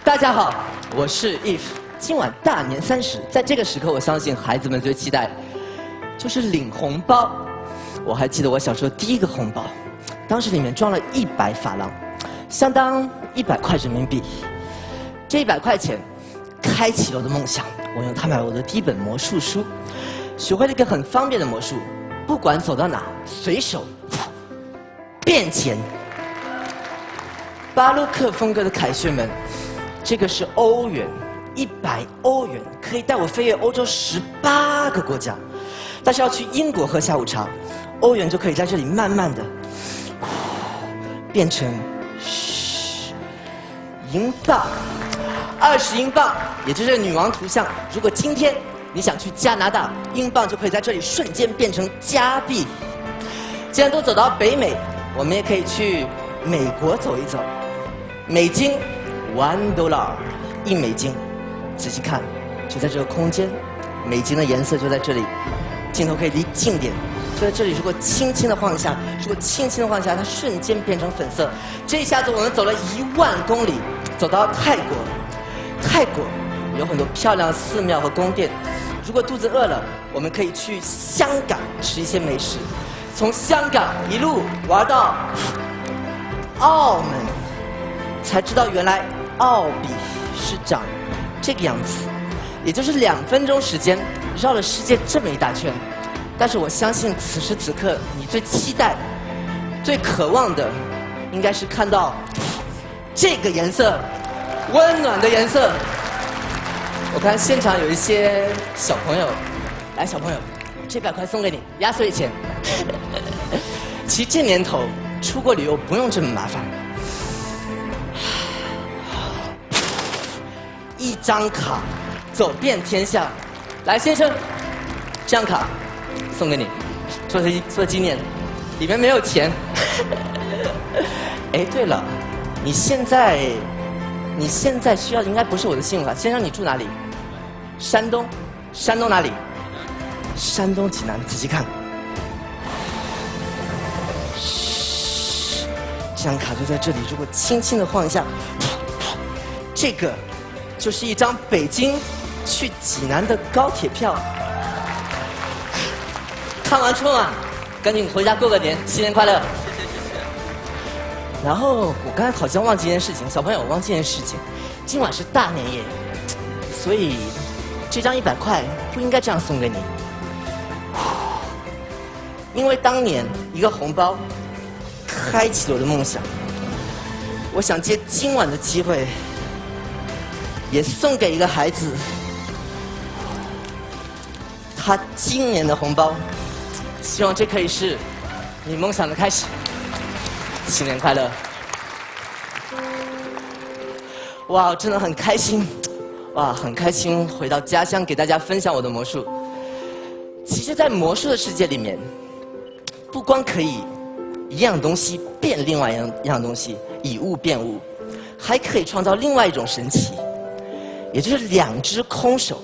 大家好，我是 If。今晚大年30，在这个时刻，我相信孩子们最期待就是领红包。我还记得我小时候第一个红包，当时里面装了100法郎，相当100块人民币。这100块钱开启了我的梦想，我用它买了我的第一本魔术书，学会了一个很方便的魔术，不管走到哪，随手变钱。巴洛克风格的凯旋门，这个是欧元，100欧元可以带我飞越欧洲18个国家。但是要去英国喝下午茶，欧元就可以在这里慢慢的变成英镑，20英镑，也就是女王图像。如果今天你想去加拿大，英镑就可以在这里瞬间变成加币。既然都走到北美，我们也可以去美国走一走。美金$1，1美金。仔细看，就在这个空间，美金的颜色就在这里。镜头可以离近点，就在这里。如果轻轻的晃一下，它瞬间变成粉色。这一下子我们走了10000公里，走到泰国。泰国有很多漂亮寺庙和宫殿。如果肚子饿了，我们可以去香港吃一些美食。从香港一路玩到澳门，才知道原来澳币是长这个样子，也就是2分钟时间绕了世界这么一大圈。但是我相信此时此刻你最期待、最渴望的，应该是看到这个颜色，温暖的颜色。我看现场有一些小朋友，来，小朋友，这100块送给你，压岁钱。其实这年头出国旅游不用这么麻烦，一张卡走遍天下。来，先生，这张卡送给你，做纪念，里面没有钱。哎，对了，你现在需要的应该不是我的信用卡。先生，你住哪里？山东哪里？山东济南。仔细看，这张卡就在这里。如果轻轻的晃一下，这个就是一张北京去济南的高铁票。看完春晚，赶紧回家过个年，新年快乐！然后我刚才好像忘记一件事情，小朋友，我忘记一件事情，今晚是大年夜，所以这张100块不应该这样送给你，因为当年一个红包开启了我的梦想，我想借今晚的机会，也送给一个孩子，他今年的红包。希望这可以是你梦想的开始。新年快乐！哇，真的很开心，哇，很开心回到家乡给大家分享我的魔术。其实，在魔术的世界里面，不光可以一样东西变另外一样东西，以物变物，还可以创造另外一种神奇，也就是2只空手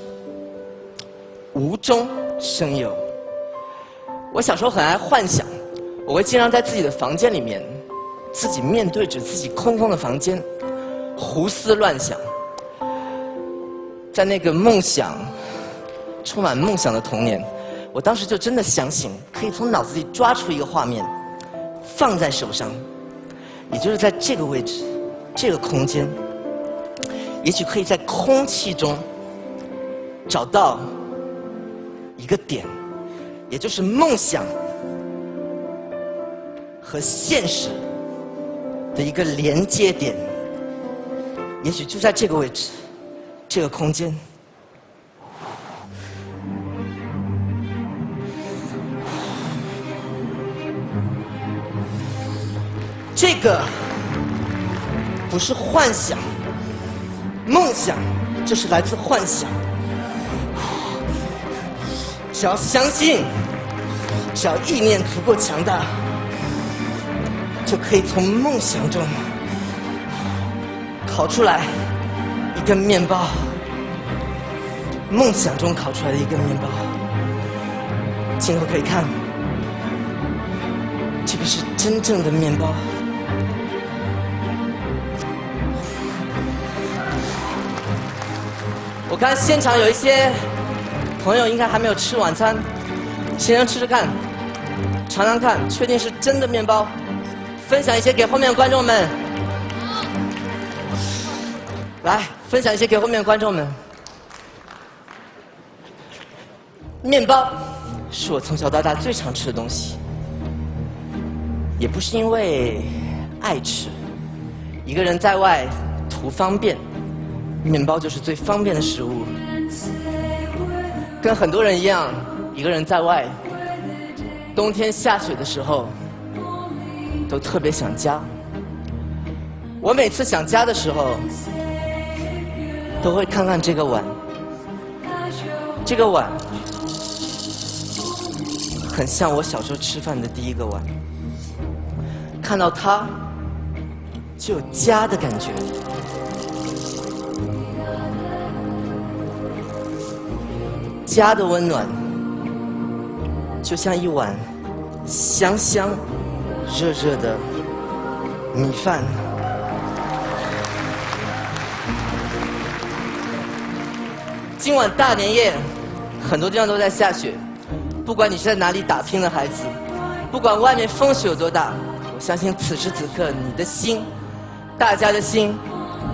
无中生有。我小时候很爱幻想，我会经常在自己的房间里面，自己面对着自己空空的房间，胡思乱想。在那个充满梦想的童年，我当时就真的相信，可以从脑子里抓出一个画面，放在手上，也就是在这个位置，这个空间，也许可以在空气中找到一个点。也就是梦想和现实的一个连接点，也许就在这个位置，这个空间。这个不是幻想，梦想就是来自幻想。只要相信，只要意念足够强大，就可以从梦想中烤出来一根面包。梦想中烤出来的一根面包，镜头可以看，这个是真正的面包。我看现场有一些朋友应该还没有吃晚餐，先吃吃看，尝尝看，确定是真的面包，分享一些给后面的观众们。来，分享一些给后面的观众们。面包是我从小到大最常吃的东西，也不是因为爱吃，一个人在外图方便，面包就是最方便的食物。跟很多人一样，一个人在外，冬天下雪的时候，都特别想家。我每次想家的时候，都会看看这个碗，这个碗很像我小时候吃饭的第一个碗，看到它就有家的感觉。家的温暖，就像一碗香香、热热的米饭。今晚大年夜，很多地方都在下雪。不管你是在哪里打拼的孩子，不管外面风雪有多大，我相信此时此刻你的心，大家的心，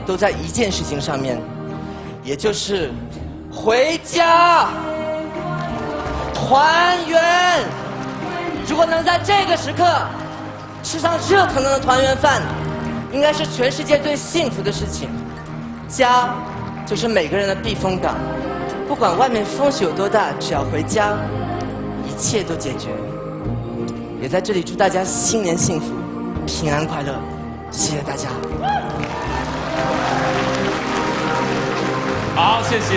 都在一件事情上面，也就是回家。团圆，如果能在这个时刻吃上热腾腾的团圆饭，应该是全世界最幸福的事情。家就是每个人的避风港，不管外面风雪有多大，只要回家，一切都解决。也在这里祝大家新年幸福，平安快乐，谢谢大家。好，谢谢。